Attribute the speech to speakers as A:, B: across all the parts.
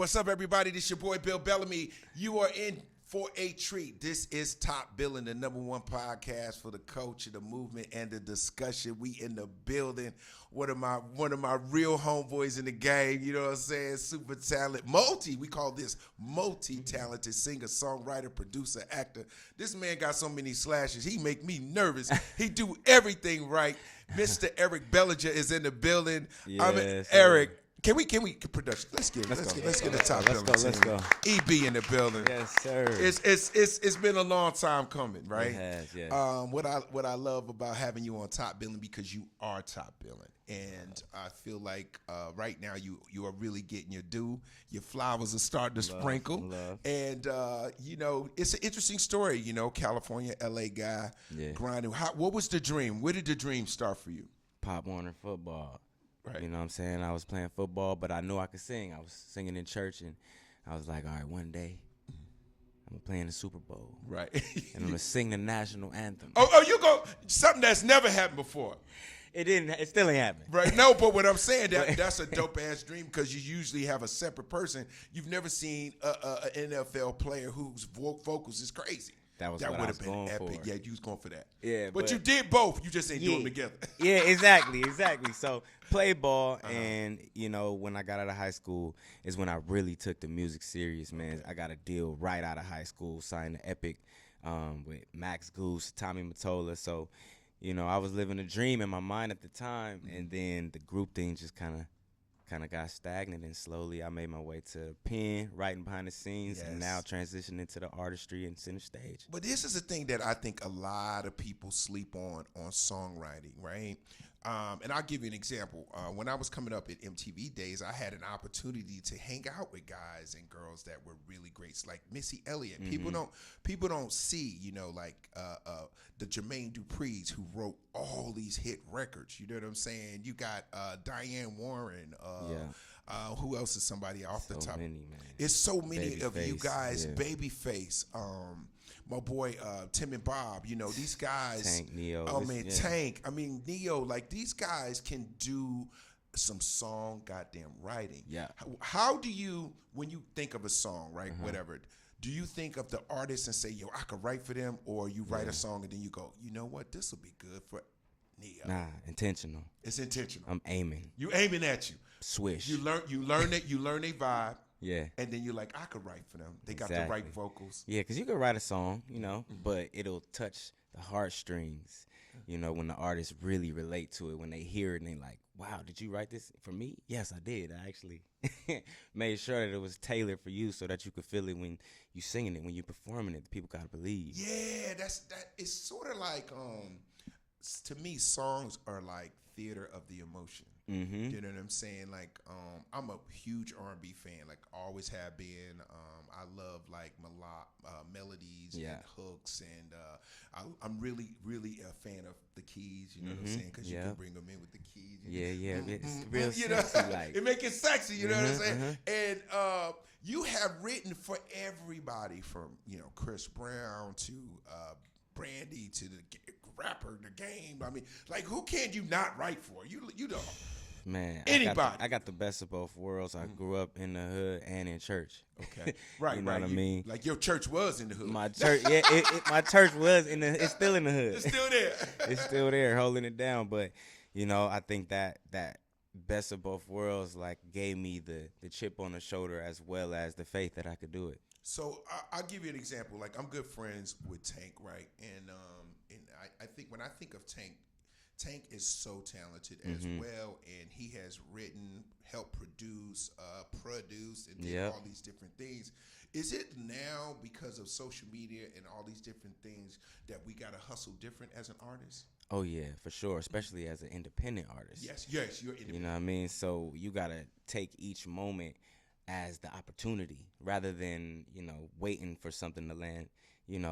A: What's up, everybody? This your boy, Bill Bellamy. You are in for a treat. This is Top Billing, the #1 podcast for the culture, the movement, and the discussion. We in the building. One of my real homeboys in the game, you know what I'm saying? Super talent, we call this multi-talented singer, songwriter, producer, actor. This man got so many slashes, he make me nervous. He do everything right. Mr. Eric Bellinger is in the building.
B: Yes,
A: Eric. Can we production? Let's get the top billing.
B: Let's go.
A: EB in the building.
B: Yes, sir.
A: It's been a long time coming, right?
B: It has, yeah.
A: What I love about having you on Top Billing, because you are top billing, and I feel like right now you are really getting your due. Your flowers are starting to sprinkle, and it's an interesting story. You know, California, LA guy, grinding. What was the dream? Where did the dream start for you?
B: Pop Warner football.
A: Right.
B: You know what I'm saying? I was playing football, but I knew I could sing. I was singing in church, and I was like, all right, one day I'm going to play in the Super Bowl.
A: Right.
B: And I'm going to sing the national anthem.
A: Oh, you go something that's never happened before.
B: It still ain't happened.
A: Right. No, but what I'm saying, that's a dope-ass dream, because you usually have a separate person. You've never seen an NFL player whose vocals is crazy.
B: That would have been
A: epic.
B: For.
A: Yeah, you was going for that.
B: Yeah,
A: but you did both. You just ain't doing them together.
B: Yeah, exactly. So play ball, and when I got out of high school is when I really took the music serious, man. Okay. I got a deal right out of high school, signed to Epic with Max Goose, Tommy Mottola. So, I was living a dream in my mind at the time, and then the group thing just kind of got stagnant, and slowly I made my way to pen, writing behind the scenes, and now transitioning into the artistry and center stage.
A: But this is a thing that I think a lot of people sleep on songwriting, right? And I'll give you an example. When I was coming up at MTV days, I had an opportunity to hang out with guys and girls that were really great, like Missy Elliott. Mm-hmm. People don't see, the Jermaine Dupri's who wrote all these hit records. You know what I'm saying? You got Diane Warren. Who else is somebody off the top?
B: Many, man.
A: It's so many
B: Babyface,
A: of you guys.
B: yeah.
A: Babyface. My boy Tim and Bob, these guys.
B: Tank, Neo.
A: Oh, man, Tank. I mean, Neo, like, these guys can do some song goddamn writing.
B: Yeah.
A: How do you, when you think of a song, right, whatever, do you think of the artist and say, yo, I could write for them, or you write a song and then you go, you know what, this will be good for Neo?
B: Nah, intentional.
A: It's intentional.
B: I'm aiming.
A: You aiming at you.
B: Swish.
A: You learn it, you learn a vibe.
B: Yeah.
A: And then you're like, I could write for them. They got the right vocals.
B: Yeah, because you could write a song, but it'll touch the heartstrings, when the artists really relate to it, when they hear it and they like, wow, did you write this for me? Yes, I did. I actually made sure that it was tailored for you so that you could feel it when you singing it, when you're performing it. The people got to believe.
A: Yeah, that. It's sort of like, to me, songs are like theater of the emotion.
B: Mm-hmm.
A: You know what I'm saying? Like, I'm a huge R&B fan, like always have been. I love like melodies and hooks, and I'm really, really a fan of the keys. You know what I'm saying? Because you can bring them in with the keys.
B: It's real sexy. Like.
A: It make it sexy. You know what I'm saying? And you have written for everybody from Chris Brown to Brandy to the rapper, the game. I mean, like, who can you not write for? You know.
B: Man,
A: anybody.
B: I got the best of both worlds. I grew up in the hood and in church.
A: Okay, right,
B: you know what I mean?
A: Like, your church was in the hood.
B: My church, my church was in the. It's still in the hood.
A: It's still there.
B: It's still there, holding it down. But I think that best of both worlds like gave me the chip on the shoulder, as well as the faith that I could do it.
A: So I'll give you an example. Like, I'm good friends with Tank, right? And I think when I think of Tank is so talented as well, and he has written, helped produce, and did all these different things. Is it now, because of social media and all these different things, that we got to hustle different as an artist?
B: Oh, yeah, for sure, especially as an independent artist.
A: Yes, you're independent.
B: You know what I mean? So you got to take each moment as the opportunity rather than, waiting for something to land, in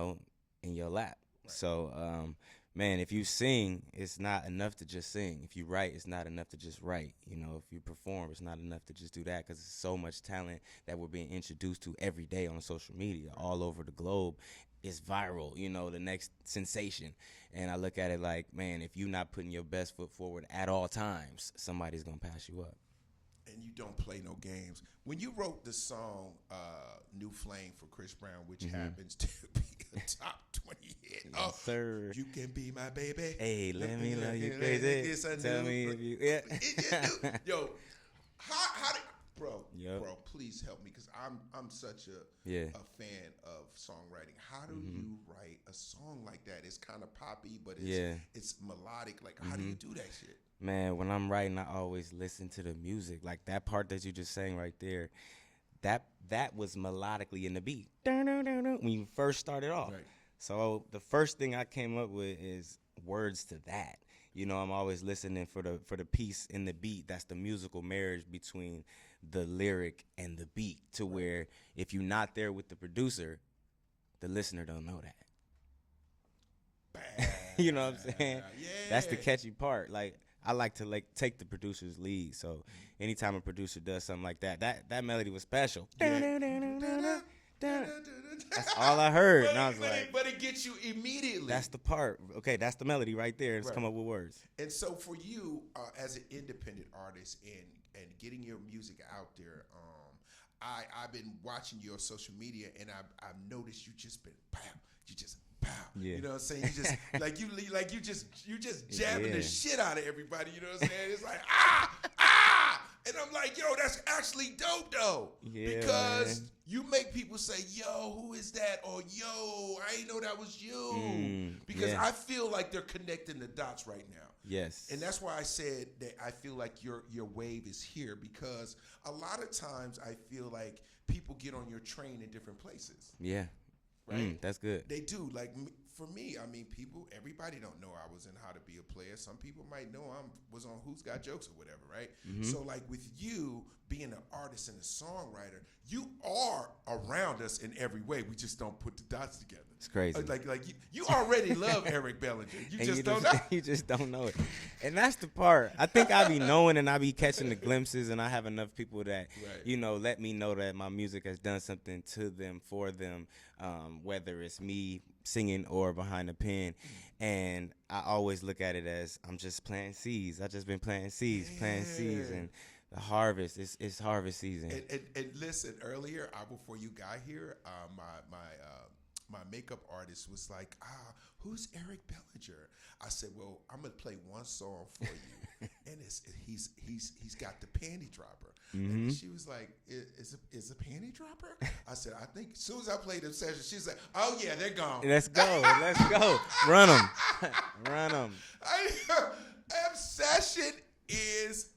B: your lap. Right. So, man, if you sing, it's not enough to just sing. If you write, it's not enough to just write. If you perform, it's not enough to just do that, because there's so much talent that we're being introduced to every day on social media all over the globe. It's viral, the next sensation. And I look at it like, man, if you're not putting your best foot forward at all times, somebody's going to pass you up.
A: and you don't play no games. When you wrote the song New Flame for Chris Brown, which happens to be a top 20 hit.
B: Yes, sir.
A: You can be my baby.
B: Hey, let me love you crazy. Tell me if you,
A: Yo, how did, bro,
B: Yep.
A: bro, please help me, because I'm such a fan of songwriting. How do you write a song like that? It's kind of poppy, but it's melodic. Like, how do you do that shit?
B: Man, when I'm writing, I always listen to the music. Like that part that you just sang right there, that was melodically in the beat. When you first started off.
A: Right.
B: So the first thing I came up with is words to that. You know, I'm always listening for the piece in the beat. That's the musical marriage between the lyric and the beat, to where if you're not there with the producer, the listener don't know that. You know what I'm saying?
A: Yeah.
B: That's the catchy part. Like, I like to take the producer's lead. So anytime a producer does something like that melody was special.
A: Yeah.
B: That's all I heard. And I was like,
A: but it gets you immediately.
B: that's the part. Okay, that's the melody right there. Let's come up with words.
A: And so for you, as an independent artist and getting your music out there, I've been watching your social media, and I've noticed you just been pow.
B: Yeah.
A: You know what I'm saying? You just you just jabbing the shit out of everybody. You know what I'm saying? It's like and I'm like, yo, that's actually dope though.
B: Yeah,
A: because
B: man.
A: you make people say, yo, who is that? Or yo, I didn't know that was you. Because I feel like they're connecting the dots right now.
B: Yes.
A: And that's why I said that I feel like your wave is here, because a lot of times I feel like people get on your train in different places.
B: Yeah.
A: Right?
B: That's good.
A: They do. Like, for me, I mean, everybody don't know I was in How to Be a Player. Some people might know I was on Who's Got Jokes or whatever, right? So, like, with you being an artist and a songwriter, you are around us in every way. We just don't put the dots together.
B: It's crazy.
A: Like you already love Eric Bellinger. You just don't know.
B: You just don't know it. And that's the part. I think I be knowing, and I be catching the glimpses, and I have enough people that, let me know that my music has done something to them, for them, whether it's me singing or behind the pen. And I always look at it as I'm just planting seeds. I just been planting seeds, and the harvest, it's harvest season.
A: And listen, earlier, before you got here, my makeup artist was like, who's Eric Bellinger? I said, well, I'm gonna play one song for you, and he's got the panty dropper. And she was like, is a panty dropper? I said, I think as soon as I played the session, she's like, oh yeah, they're gone.
B: Let's go, run them.
A: Session is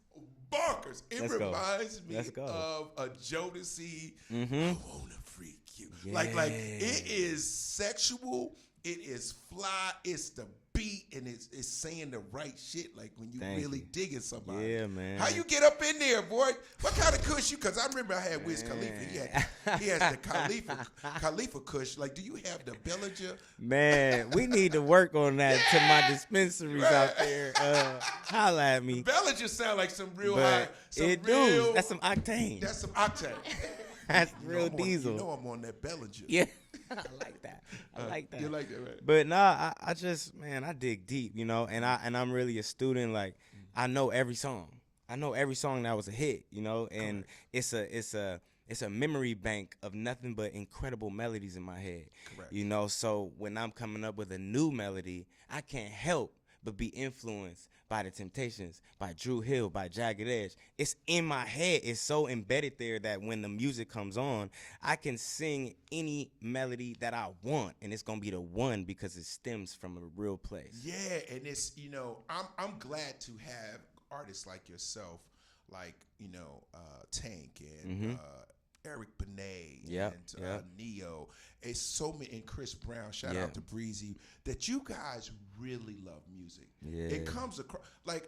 A: bonkers. It reminds me of a Jodeci, I wanna freak you.
B: Yeah.
A: Like it is sexual, it is fly, it's the beat, and it's saying the right shit, like when you really digging somebody.
B: Yeah, man.
A: How you get up in there, boy? What kind of kush you? Because I remember I had Wiz Khalifa. He had the Khalifa kush. Like, do you have the Bellinger?
B: Man, we need to work on that to my dispensaries out there. Holla at me.
A: Bellinger sound like some real high.
B: That's some octane.
A: That's some octane.
B: That's real diesel.
A: You know I'm on that Bellinger.
B: Yeah. I like that.
A: You like that, right?
B: But nah, I just, man, I dig deep, and I'm really a student. Like, I know every song. I know every song that was a hit, and it's a memory bank of nothing but incredible melodies in my head.
A: Correct.
B: So when I'm coming up with a new melody, I can't help but be influenced by The Temptations, by Drew Hill, by Jagged Edge. It's in my head. It's so embedded there that when the music comes on, I can sing any melody that I want, and it's gonna be the one because it stems from a real place.
A: Yeah, and it's I'm glad to have artists like yourself, like Tank and Eric Benet and Neo. It's so many, and Chris Brown. Shout out to Breezy. That you guys really love music.
B: Yeah.
A: It comes across like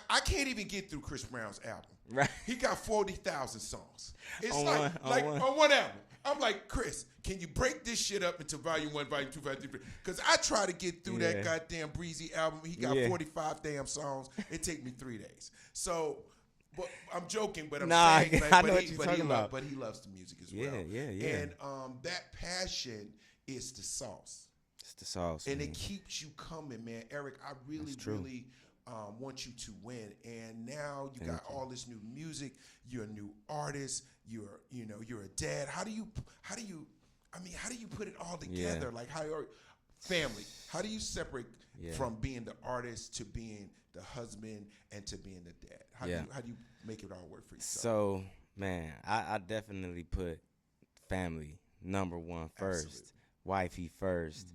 A: I can't even get through Chris Brown's album.
B: Right.
A: He got 40,000 songs. It's
B: on
A: one album. I'm like, Chris, can you break this shit up into volume 1, volume 2, volume 3? Because I try to get through that goddamn Breezy album. He got 45 damn songs. It take me 3 days. So. But I'm joking, but I'm saying, like,
B: I know what you're talking about.
A: But he loves the music as well.
B: Yeah.
A: And that passion is the sauce.
B: It's the sauce,
A: and
B: man.
A: it keeps you coming, man. Eric, I really want you to win. And now you got all this new music. You're a new artist. You're a dad. How do you put it all together? Like how your family? How do you separate from being the artist to being the husband and to being the dad? How do you make it all work for yourself?
B: So, man, I definitely put family number one first,
A: Absolutely.
B: wifey first,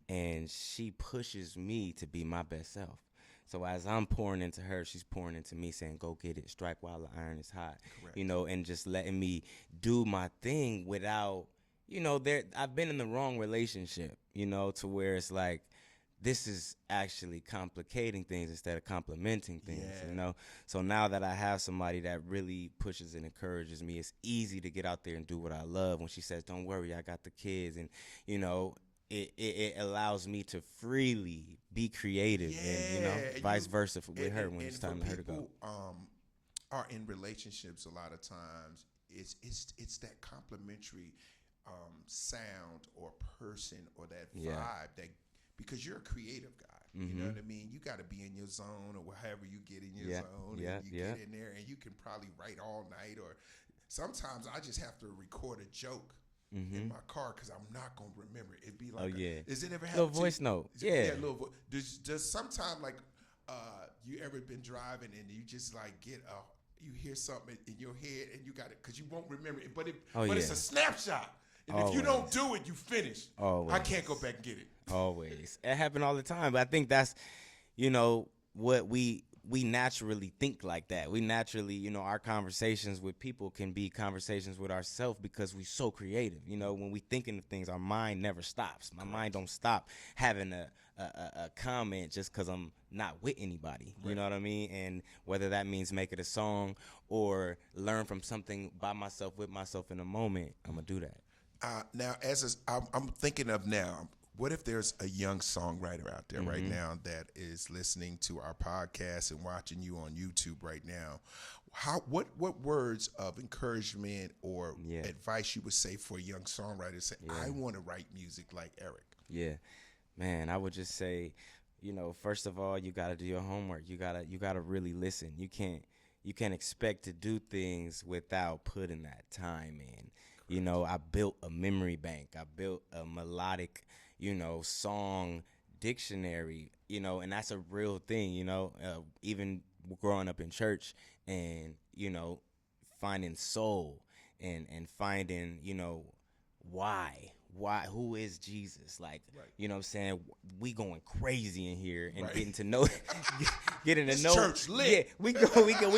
B: and she pushes me to be my best self. So as I'm pouring into her, she's pouring into me, saying, "Go get it, strike while the iron is hot."
A: Correct.
B: And just letting me do my thing without, I've been in the wrong relationship, to where it's like, this is actually complicating things instead of complimenting things, So now that I have somebody that really pushes and encourages me, it's easy to get out there and do what I love. When she says, "Don't worry, I got the kids," and, it allows me to freely be creative, and vice versa with her when it's time for her to go.
A: People are in relationships a lot of times. It's that complimentary sound or person or that vibe that, because you're a creative guy, you know what I mean? You got to be in your zone, or however you get in your zone, and you get in there, and you can probably write all night, or sometimes I just have to record a joke in my car because I'm not gonna remember it. It'd be like, does it ever happen?
B: Little voice note,
A: little voice. Does sometimes like you ever been driving and you just like you hear something in your head and you got it because you won't remember it, but it's a snapshot. And if you don't do it, you finish.
B: Always.
A: I can't go back and get it.
B: Always. It happened all the time. But I think that's, what we naturally think like that. We naturally, our conversations with people can be conversations with ourselves because we're so creative. When we thinking of things, our mind never stops. My mind don't stop having a comment just because I'm not with anybody. Right. You know what I mean? And whether that means make it a song or learn from something by myself, with myself in a moment, I'm going to do that.
A: Now, I'm thinking of now, what if there's a young songwriter out there right now that is listening to our podcast and watching you on YouTube right now? What words of encouragement or advice you would say for a young songwriter? Say, I want to write music like Eric.
B: Yeah, man, I would just say, first of all, you got to do your homework. You gotta really listen. You can't expect to do things without putting that time in. I built a memory bank. I built a melodic, song dictionary, and that's a real thing, even growing up in church and, finding soul and finding, why, who is Jesus? Like, you know what I'm saying? We going crazy in here and getting to know, getting to know.
A: Church lit.
B: Yeah, we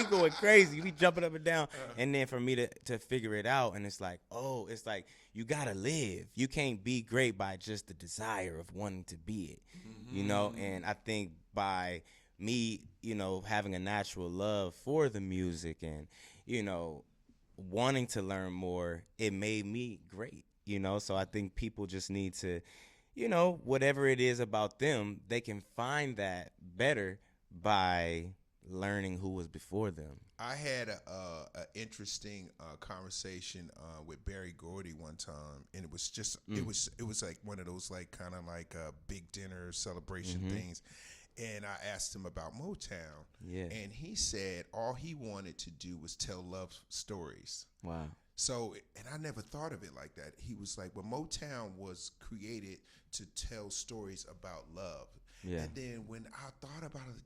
B: going crazy. We jumping up and down. And then for me to figure it out, and it's like, you gotta live. You can't be great by just the desire of wanting to be it, And I think by me, having a natural love for the music and, wanting to learn more, it made me great. So I think people just need to, whatever it is about them, they can find that better by learning who was before them.
A: I had a interesting conversation with Barry Gordy one time, and it was just it was like one of those like kind of like big dinner celebration things. And I asked him about Motown, and he said all he wanted to do was tell love stories.
B: Wow.
A: So, and I never thought of it like that. He was like, well, Motown was created to tell stories about love. Yeah. And then when I thought about it,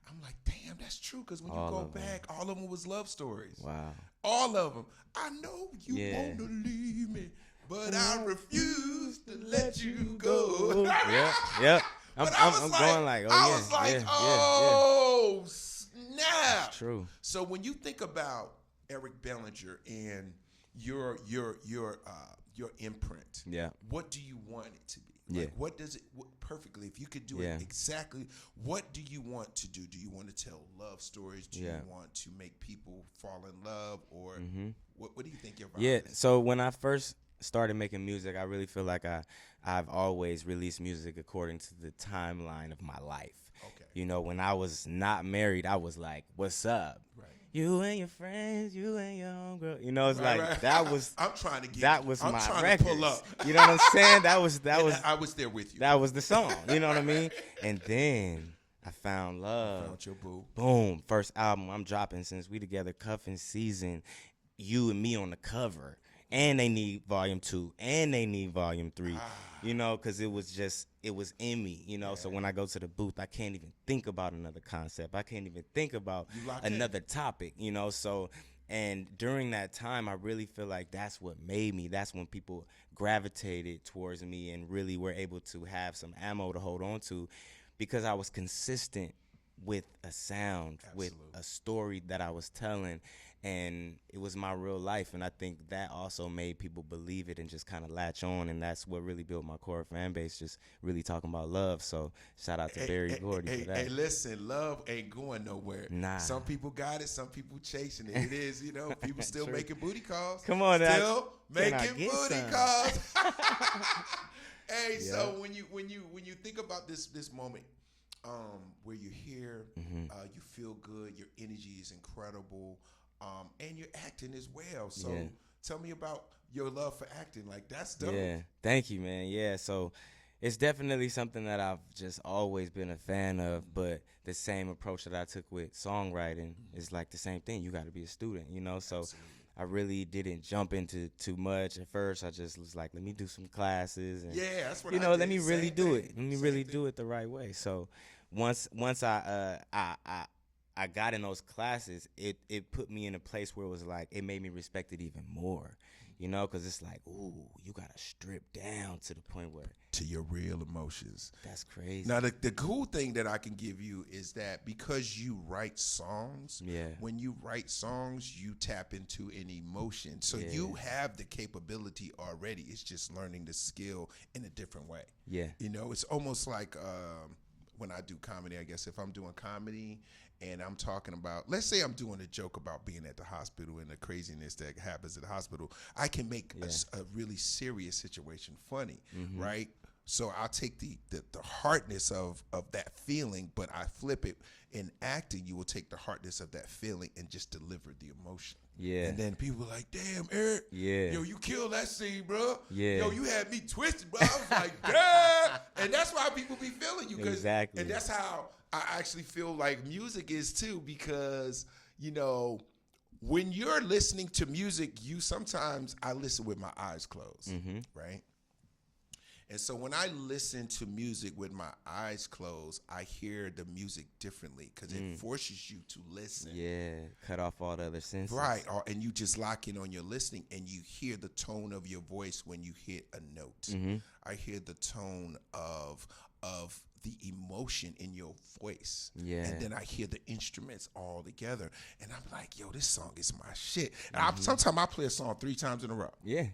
A: I'm like, damn, that's true. Because when you go back, all of them was love stories.
B: Wow.
A: All of them. I know you want to leave me, but I refuse to let you go.
B: Yep. I'm going like,
A: oh, snap.
B: It's true.
A: So when you think about Eric Bellinger and your imprint, what do you want it to be? Like, what does it perfectly? If you could do it exactly, what do you want to do? Do you want to tell love stories? Do you want to make people fall in love, or what do you think your vibe is?
B: So when I first started making music, I really feel like I've always released music according to the timeline of my life. Okay. When I was not married, I was like, "What's up?" Right. You and your friends, you and your homegirl. It's that was.
A: I'm trying to get.
B: That was
A: I'm
B: my
A: trying
B: records.
A: to pull up.
B: You know what I'm saying? That was.
A: I was there with you.
B: That was the song. You know what I mean? And then I found love.
A: Found your boo.
B: Boom. First album I'm dropping since we together, cuffing season. You and me on the cover. And they need volume 2. And they need volume 3. You know, because it was in me, you know. Yeah. So when I go to the booth, I can't even think about another concept. I can't even think about another topic, you know. So, and during that time, I really feel like that's what made me. That's when people gravitated towards me and really were able to have some ammo to hold on to, because I was consistent with a sound, with a story that I was telling. And it was my real life, and I think that also made people believe it and just kind of latch on, and that's what really built my core fan base, just really talking about love. So shout out to Barry Gordy for that.
A: Hey, listen, love ain't going nowhere.
B: Nah.
A: Some people got it, some people chasing it. It is, you know, people still making booty calls.
B: Come on,
A: still making booty calls. Hey, so when you think about this moment, where you're here, you feel good, your energy is incredible. And you're acting as well. So tell me about your love for acting. Like, that's dope.
B: Yeah, thank you, man. Yeah, so it's definitely something that I've just always been a fan of, but the same approach that I took with songwriting is like the same thing. You got to be a student, you know? So I really didn't jump into too much at first. I just was like, let me do some classes. And,
A: that's what
B: you know,
A: I did.
B: let me really do
A: it.
B: Let me really do it the right way. So once I got in those classes, it put me in a place where it was like, it made me respect it even more, you know, because it's like, ooh, you got to strip down to the point where.
A: To your real emotions.
B: That's crazy.
A: Now, the cool thing that I can give you is that because you write songs, when you write songs, you tap into an emotion. So you have the capability already. It's just learning the skill in a different way.
B: Yeah.
A: You know, it's almost like when I do comedy, I guess if I'm doing comedy, and I'm talking about, let's say I'm doing a joke about being at the hospital and the craziness that happens at the hospital, I can make a really serious situation funny, right? So I'll take the hardness of that feeling, but I flip it. In acting, you will take the hardness of that feeling and just deliver the emotion.
B: Yeah.
A: And then people are like, damn, Eric.
B: Yeah.
A: Yo, you killed that scene, bro.
B: Yeah.
A: Yo, you had me twisted, bro. I was like, damn. And that's why people be feeling you.
B: Exactly.
A: And that's how I actually feel like music is too, because, you know, when you're listening to music, sometimes I listen with my eyes closed, right? And so when I listen to music with my eyes closed, I hear the music differently because it forces you to listen.
B: Yeah, cut off all the other senses.
A: Right, and you just lock in on your listening, and you hear the tone of your voice when you hit a note. I hear the tone of the emotion in your voice. Yeah. And then I hear the instruments all together, and I'm like, yo, this song is my shit. And sometimes I play a song 3 times in a row.
B: Yeah.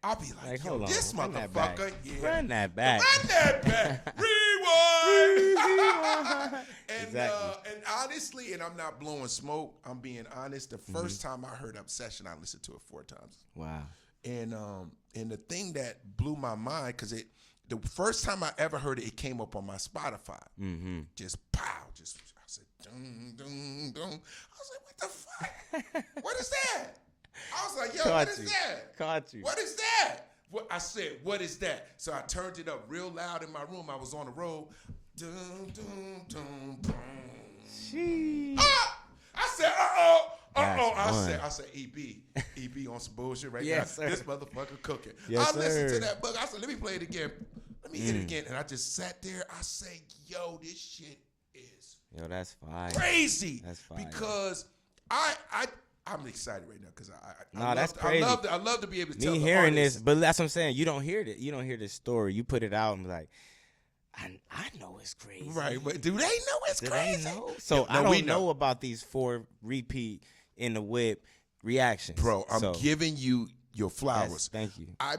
A: I'll be like, yo, this motherfucker.
B: Run that back.
A: Run that back. Rewind. And,
B: exactly.
A: And honestly, and I'm not blowing smoke, I'm being honest. The first time I heard Obsession, I listened to it 4 times.
B: Wow.
A: And the thing that blew my mind, because the first time I ever heard it, it came up on my Spotify. Just pow. I said, dun, dun, dun. I was like, what the fuck? What is that? I was like, yo, what is that?
B: Caught you.
A: What is that? I said, what is that? So I turned it up real loud in my room. I was on the road. Dun, dun, dun, dun.
B: Jeez.
A: I said, uh-oh. I said, EB on some bullshit right now.
B: Sir.
A: This motherfucker cooking.
B: Yes,
A: I listened
B: sir.
A: to that book. I said, let me play it again. Let me hit it again. And I just sat there. I say, yo, this shit is
B: that's fire.
A: Crazy.
B: That's fire.
A: Because I'm excited right now because
B: that's crazy.
A: I love to be able to tell
B: me
A: the
B: hearing
A: artist.
B: this, but that's what I'm saying. You don't hear it. You don't hear this story. You put it out and be like, I know it's crazy.
A: Right, but do they know it's crazy?
B: They know? So I don't know about these 4 repeat in the whip reactions.
A: Bro, I'm giving you your flowers.
B: Yes, thank you.
A: I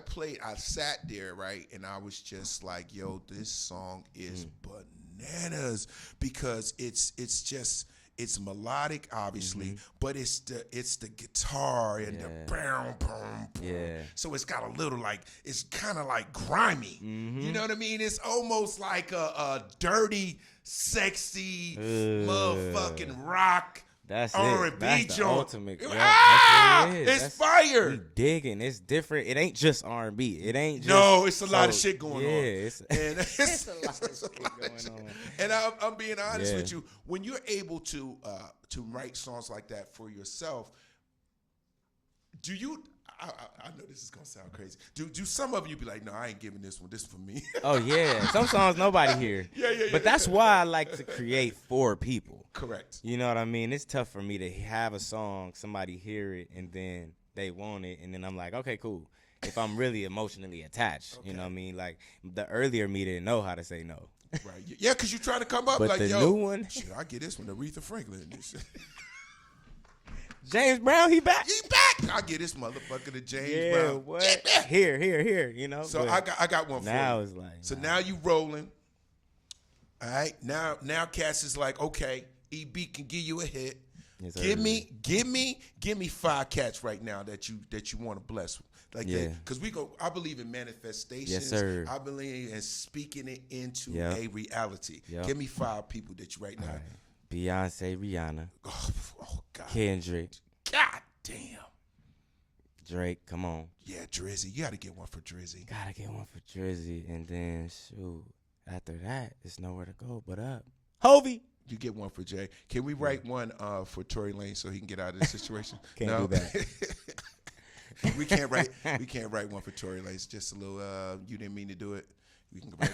A: sat there, right, and I was just like, yo, this song is bananas because it's melodic, obviously, but it's the guitar and the boom, boom, boom.
B: Yeah.
A: So it's got a little it's kind of like grimy. You know what I mean? It's almost like a dirty, sexy motherfucking rock
B: That's
A: R&B
B: it. That's the
A: joint.
B: ultimate. Yeah,
A: Ah,
B: that's what it is.
A: it's fire.
B: We digging. It's different. It ain't just R&B. It ain't just.
A: No, it's a lot of shit going on.
B: Yeah, it's
A: It's
B: a lot of shit going on.
A: And I'm being honest with you. When you're able to write songs like that for yourself, do you? I know this is gonna sound crazy. Do some of you be like, no, I ain't giving this one. This for me.
B: Oh yeah, some songs nobody hear.
A: Yeah.
B: But that's why I like to create for people.
A: Correct.
B: You know what I mean? It's tough for me to have a song, somebody hear it, and then they want it, and then I'm like, okay, cool. If I'm really emotionally attached, you know what I mean? Like the earlier me didn't know how to say no.
A: Right. Yeah, because you're trying to come up
B: But
A: like,
B: the
A: yo,
B: new one,
A: shit, I get this one, Aretha Franklin.
B: James Brown, he back.
A: He back. I get this motherfucker to James Brown.
B: What?
A: Yeah.
B: Here, you know.
A: So I got one for you.
B: Now it's like.
A: So now you rolling. All right. Now Cass is like, okay, EB can give you a hit.
B: Yes,
A: give me 5 cats right now that you want to bless like that. Because I believe in manifestations.
B: Yes, sir.
A: I believe in speaking it into a reality.
B: Yep.
A: Give me 5 people that you right now.
B: Right. Beyonce, Rihanna,
A: Oh God.
B: Kendrick,
A: God damn.
B: Drake, come on.
A: Yeah, Drizzy. You got to get one for Drizzy.
B: Gotta get one for Drizzy, and then shoot. After that, it's nowhere to go but up. Hovey.
A: You get one for Jay. Can we write one for Tory Lanez so he can get out of this situation?
B: Can't do that.
A: we can't write one for Tory Lanez. Just a little. You didn't mean to do it. We can go back.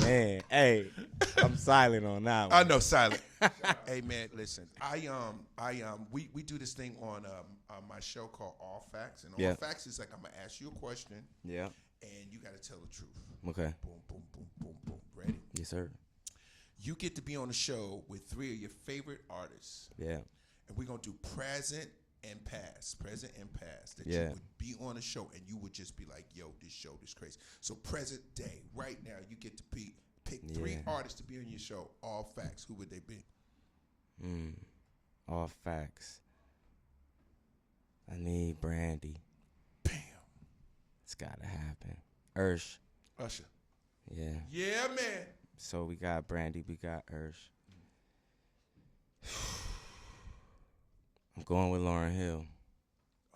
B: Man, hey, I'm silent on that one.
A: I know, silent. Hey man, listen. We do this thing on my show called All Facts, and All Facts is like I'm gonna ask you a question.
B: Yeah.
A: And you gotta tell the truth.
B: Okay.
A: Boom, boom, boom, boom, boom. Ready?
B: Yes, sir.
A: You get to be on the show with 3 of your favorite artists.
B: Yeah.
A: And we're going to do present and past. That you would be on the show and you would just be like, yo, this show is crazy. So present day, right now, you get to pick 3 artists to be on your show. All facts. Who would they be?
B: All facts. I need Brandy.
A: Bam.
B: It's got to happen. Usher. Yeah.
A: Yeah, man.
B: So we got Brandy, we got Usher. I'm going with Lauryn Hill.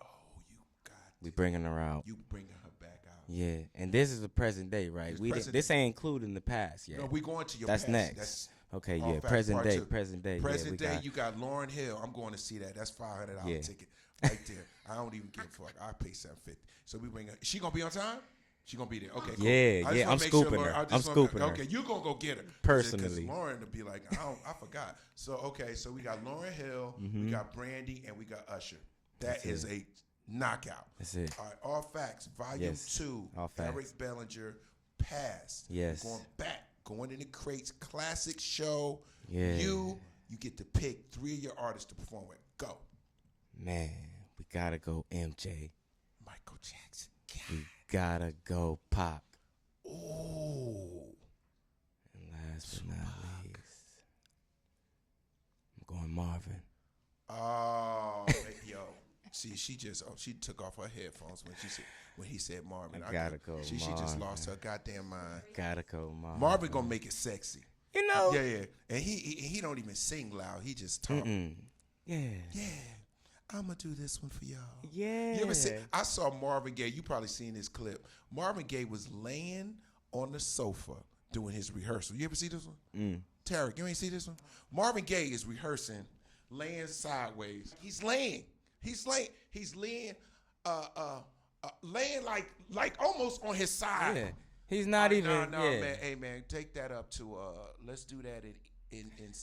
A: Oh, you got
B: We bringing her out.
A: You bringing her back out.
B: Yeah, and this is the present day, right? This ain't including the past yet.
A: No, we going to your
B: That's
A: past.
B: next.
A: That's
B: okay,
A: All
B: yeah,
A: Facts
B: present day,
A: 2.
B: present day.
A: Present
B: yeah,
A: day, you got Lauryn Hill. I'm going to see that. That's $500 ticket right there. I don't even give a fuck. I pay $750. So we bring her. She gonna be on time? She gonna be there. Okay, cool.
B: Yeah, I'm scooping her. I'm scooping her.
A: Okay, you gonna go get her
B: personally.
A: Because Lauren will be like, I forgot. So okay, so we got Lauryn Hill, we got Brandy, and we got Usher. That is a knockout.
B: That's it.
A: All right, All Facts, Volume 2.
B: All Facts.
A: Eric Bellinger, Past.
B: Yes.
A: We're going back, going in the crates, classic show.
B: Yeah.
A: You get to pick 3 of your artists to perform with. Go.
B: Man, we gotta go MJ.
A: Michael Jackson.
B: We gotta go Pop.
A: Ooh.
B: And last but not least, I'm going Marvin.
A: Oh, yo. See, she took off her headphones when he said Marvin.
B: I gotta go
A: She just lost her goddamn mind.
B: Gotta go Marvin.
A: Marvin gonna make it sexy.
B: You know?
A: Yeah. And he don't even sing loud. He just talk.
B: Yeah.
A: I'm gonna do this one for y'all.
B: Yeah.
A: You ever see? I saw Marvin Gaye. You probably seen this clip. Marvin Gaye was laying on the sofa doing his rehearsal. You ever see this one? Tarek, you ain't see this one? Marvin Gaye is rehearsing, laying sideways. He's laying, laying like almost on his side.
B: Yeah. He's not even.
A: No, man. Hey, man, take that up to. Let's do that in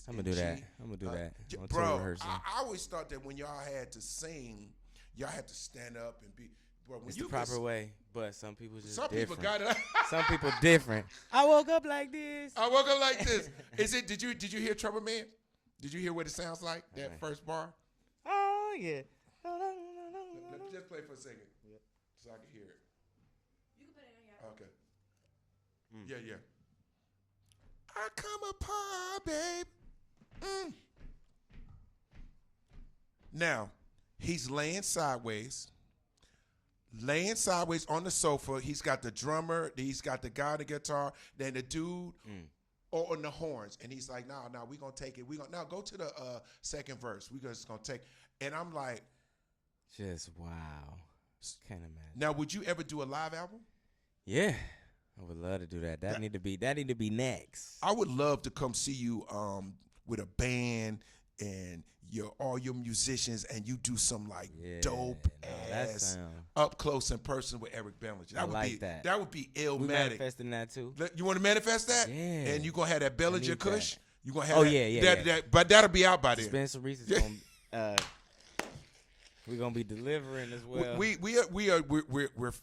B: I'm gonna do
A: G.
B: that. I'm gonna do that.
A: Bro, I always thought that when y'all had to sing, y'all had to stand up and be. Bro, when
B: It's
A: you
B: the proper way, but some people just
A: some
B: different.
A: people got it.
B: Some people different. I woke up like this.
A: I woke up like this. Is it? Did you hear Trouble Man? Did you hear what it sounds like? That first bar.
B: Oh yeah.
A: Let me just play for a second, so I can hear it.
C: You can put it on your.
A: Okay. Yeah. I come apart, babe. Now, he's laying sideways on the sofa. He's got the drummer. He's got the guy on the guitar. Then the dude or on the horns, and he's like, "No, we gonna take it. We gonna now go to the second verse. We just gonna take." And I'm like,
B: just wow, can't imagine.
A: Now, would you ever do a live album?
B: Yeah, I would love to do that. That need to be next.
A: I would love to come see you with a band and all your musicians, and you do some like dope ass up close and personal with Eric Bellinger. That would be illmatic.
B: We manifesting that too.
A: You want to manifest that?
B: Yeah.
A: And you gonna have that Bellinger Kush?
B: That.
A: You gonna have
B: yeah.
A: But that'll be out by then.
B: Spencer Reese is gonna. We're gonna be delivering as well.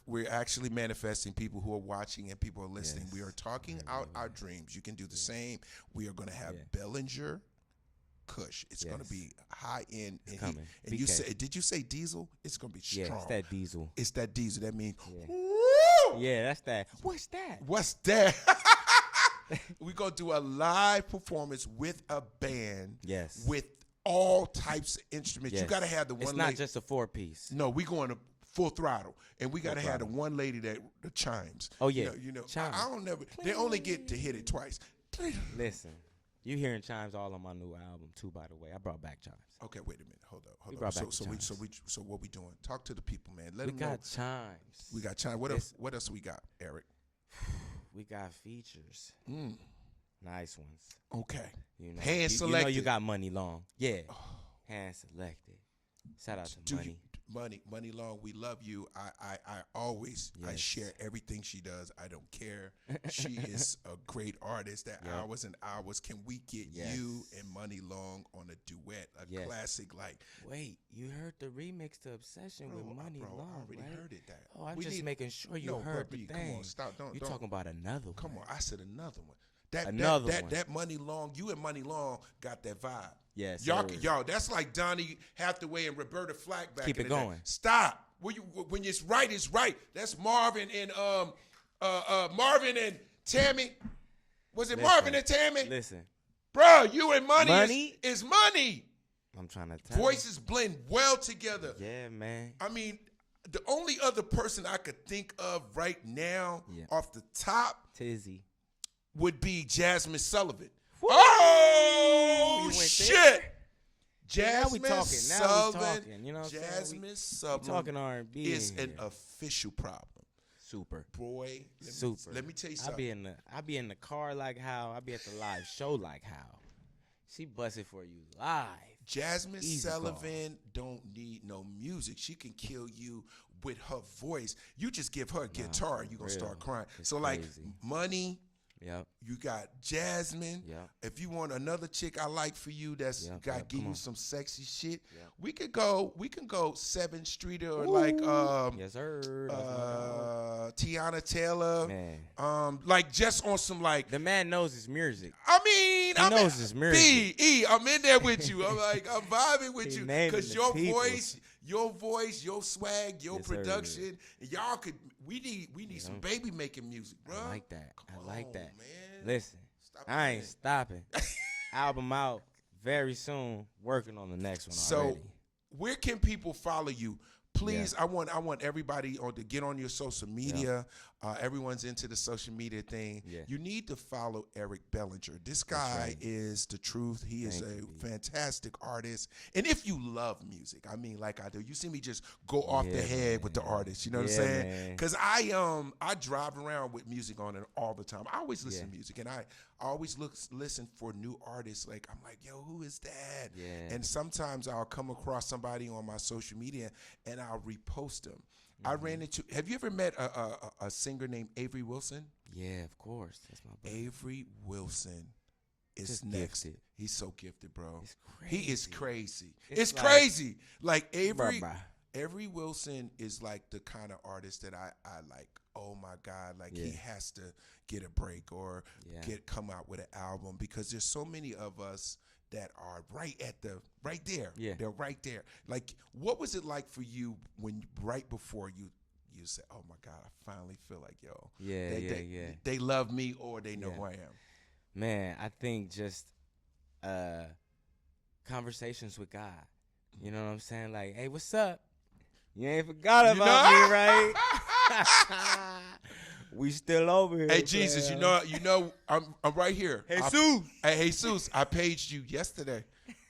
A: We're actually manifesting people who are watching and people are listening.
B: Yes.
A: We are talking out our dreams. You can do the same. We are gonna have Bellinger Kush. It's gonna be high end.
B: Coming.
A: And you say, did you say diesel? It's gonna be strong.
B: Yeah, it's that diesel.
A: It's that diesel. That means
B: that's that. What's that?
A: What's that? We're gonna do a live performance with a band.
B: Yes.
A: With all types of instruments.
B: Yes.
A: You gotta have the one.
B: It's not just a 4-piece.
A: No, we going to full throttle, and we gotta have the one lady that the chimes.
B: Oh yeah,
A: you know.
B: Chimes.
A: I don't never. They only get to hit it twice.
B: Listen, you hearing chimes all on my new album too. By the way, I brought back chimes.
A: Okay, wait a minute. Hold up. So what we doing? Talk to the people, man. Let them know.
B: We got chimes.
A: We got chimes. What else we got, Eric?
B: We got features. Nice ones.
A: Okay.
B: You know,
A: hand selected.
B: You know you got Money Long. Yeah. Hand selected. Shout out to
A: Money Long, we love you. I always I share everything she does. I don't care. She is a great artist. Hours and hours. Can we get you and Money Long on a duet, a classic like?
B: Wait, you heard the remix to Obsession with Money Long?
A: I already
B: right?
A: heard it. That.
B: Oh, I'm just making sure you heard the thing.
A: Come on, stop.
B: You talking about another one?
A: Come on, I said another one. That Money Long, you and Money Long got that vibe.
B: Yes,
A: y'all. That's like Donnie Hathaway and Roberta Flack back.
B: Keep
A: in
B: it
A: the
B: going.
A: Day. Stop. When it's right, it's right. That's Marvin and Marvin and Tammy. Was it Marvin and Tammy?
B: Listen,
A: bro, you and Money is money.
B: I'm trying to tell
A: Voices blend well together.
B: Yeah, man.
A: I mean, the only other person I could think of right now off the top
B: Tizzy
A: would be Jasmine Sullivan.
B: Woo!
A: Oh, shit.
B: Jasmine
A: Sullivan.
B: You know what I'm
A: Jasmine
B: saying?
A: Sullivan
B: talking R&B
A: is an official problem.
B: Super.
A: Boy, let me tell you something.
B: I be in the car like how. I be at the live show like how. She busted for you live.
A: Jasmine Sullivan don't need no music. She can kill you with her voice. You just give her a guitar, you're going to start crying.
B: It's
A: so
B: crazy.
A: Like Money.
B: Yep.
A: You got Jasmine.
B: Yep.
A: If you want another chick I like for you that's give you some sexy shit,
B: yep.
A: we can go 7th Streeter or like
B: yes sir.
A: Tiana Taylor.
B: Man.
A: Like just on some like
B: the man knows his music.
A: I mean,
B: he knows his music.
A: I'm in there with you. I'm like I'm vibing with you because your voice, your swag, your production, y'all could. We need some baby making music, bro.
B: I like that. I like that.
A: Man.
B: Listen, I ain't stopping. Album out very soon. Working on the next one already.
A: So, where can people follow you? Please, I want everybody to get on your social media. Everyone's into the social media thing.
B: Yeah.
A: You need to follow Eric Bellinger. This guy is the truth. He is a fantastic artist. And if you love music, I mean, like I do, you see me just go off the head with the artist. You know what I'm saying? Because I drive around with music on it all the time. I always listen to music, and I always listen for new artists. Like I'm like, yo, who is that?
B: Yeah.
A: And sometimes I'll come across somebody on my social media, and I'll repost them. I ran into. Have you ever met a singer named Avery Wilson?
B: Yeah, of course. That's my brother.
A: Avery Wilson is
B: Just
A: next.
B: gifted.
A: He's so gifted, bro.
B: It's crazy.
A: He is crazy.
B: It's
A: It's crazy. Like Avery.
B: Bruh.
A: Avery Wilson is like the kind of artist that I like. Oh my God! Like he has to get a break or come out with an album because there's so many of us that are right there.
B: Yeah.
A: They're right there. Like, what was it like for you when right before you said, "Oh my God, I finally feel like they love me or they know who I am."
B: Man, I think just conversations with God. You know what I'm saying? Like, hey, what's up? You ain't forgot about me, right? We still over here.
A: Hey, Jesus, you know, I'm right here.
B: Jesus.
A: Hey, Jesus, I paged you yesterday.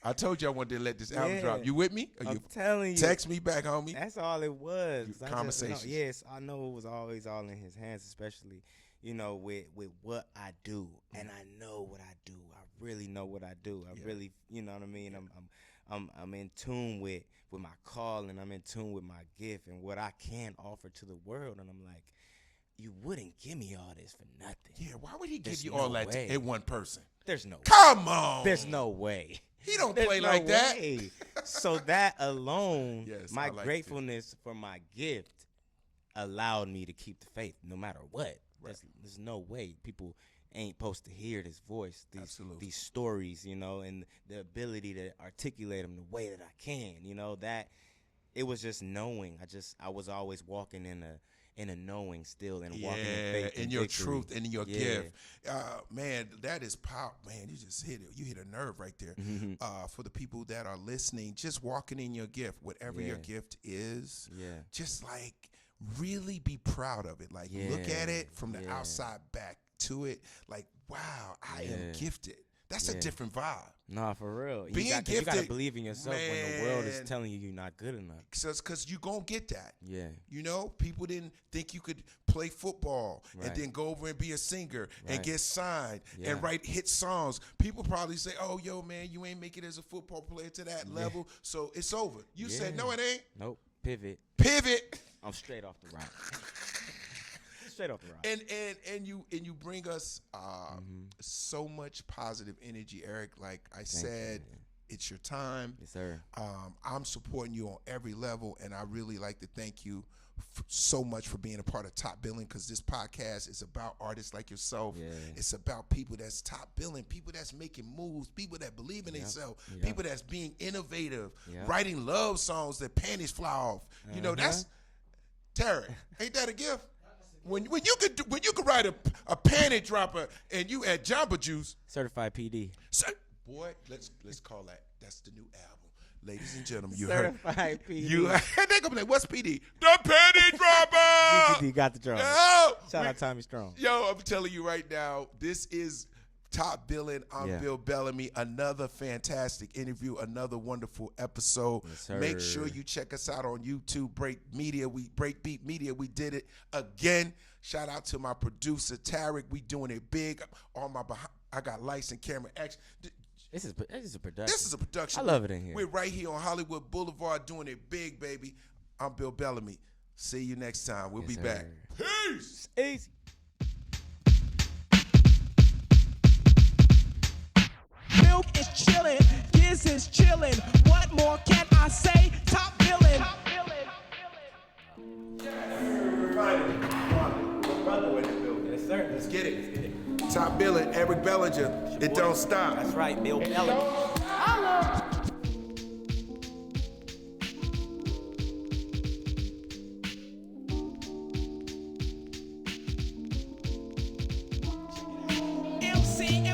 A: I told you I wanted to let this album drop. You with me?
B: I'm telling you.
A: Text me back, homie.
B: That's all it was.
A: Conversations.
B: Yes, I know it was always all in his hands, especially, with what I do. And I know what I do. I really know what I do. I really, you know what I mean? I'm in tune with my call, and I'm in tune with my gift and what I can offer to the world. And I'm like, you wouldn't give me all this for nothing.
A: Yeah, why would he give you all that in one person?
B: There's no way.
A: Come on.
B: There's no way.
A: He don't play like that.
B: So that alone,
A: yes,
B: my gratefulness for my gift allowed me to keep the faith no matter what. Right. There's no way people ain't supposed to hear this voice, these stories, and the ability to articulate them the way that I can, that it was just knowing. I was always walking in a knowing still, and walking in faith and
A: your
B: victory.
A: truth and in your gift. Man, that is power. Man, you just hit it. You hit a nerve right there. For the people that are listening, just walking in your gift, whatever your gift is, just like really be proud of it. Like look at it from the outside back to it. Like, wow, I am gifted. That's a different vibe.
B: Nah, for real.
A: Being gifted,
B: you got to believe in yourself when the world is telling you you're not good enough.
A: Because you're going to get that.
B: Yeah.
A: People didn't think you could play football and then go over and be a singer and get signed and write hit songs. People probably say, oh, yo, man, you ain't make it as a football player to that level, so it's over. You said, no, it ain't.
B: Nope. Pivot.
A: I'm
B: straight off the route. Straight off the route.
A: And you bring us so much positive energy, Eric. Like I said, it's your time.
B: Yes, sir.
A: I'm supporting you on every level, and I really like to thank you so much for being a part of Top Billing, because this podcast is about artists like yourself. Yeah. It's about people that's top billing, people that's making moves, people that believe in themselves, people that's being innovative, writing love songs that panties fly off. That's Tarek. Ain't that a gift? When you could write a panty dropper and you add Jamba Juice.
B: Certified PD.
A: Boy, let's call that. That's the new album. Ladies and gentlemen, you
B: Certified
A: heard.
B: PD.
A: They gonna be like, what's PD? The panty dropper.
B: GTD got the drum. Shout out Tommy Strong.
A: Yo, I'm telling you right now, this is Top Billing. I'm Bill Bellamy. Another fantastic interview, another wonderful episode.
B: Yes,
A: make sure you check us out on YouTube, Breakbeat Media. We did it again. Shout out to my producer, Tarek. We doing it big. I got lights and camera action.
B: This is a production.
A: This is a production.
B: I love it in here.
A: We're right here on Hollywood Boulevard doing it big, baby. I'm Bill Bellamy. See you next time. We'll be back. Peace.
B: Easy.
D: Milk is chillin', Giz is chillin'. What more can I say? Top Billing.
B: Yes, sir.
A: Let's get it. Top Billing, Eric Bellinger. It don't stop.
B: That's right, Bill Bellamy.
D: MC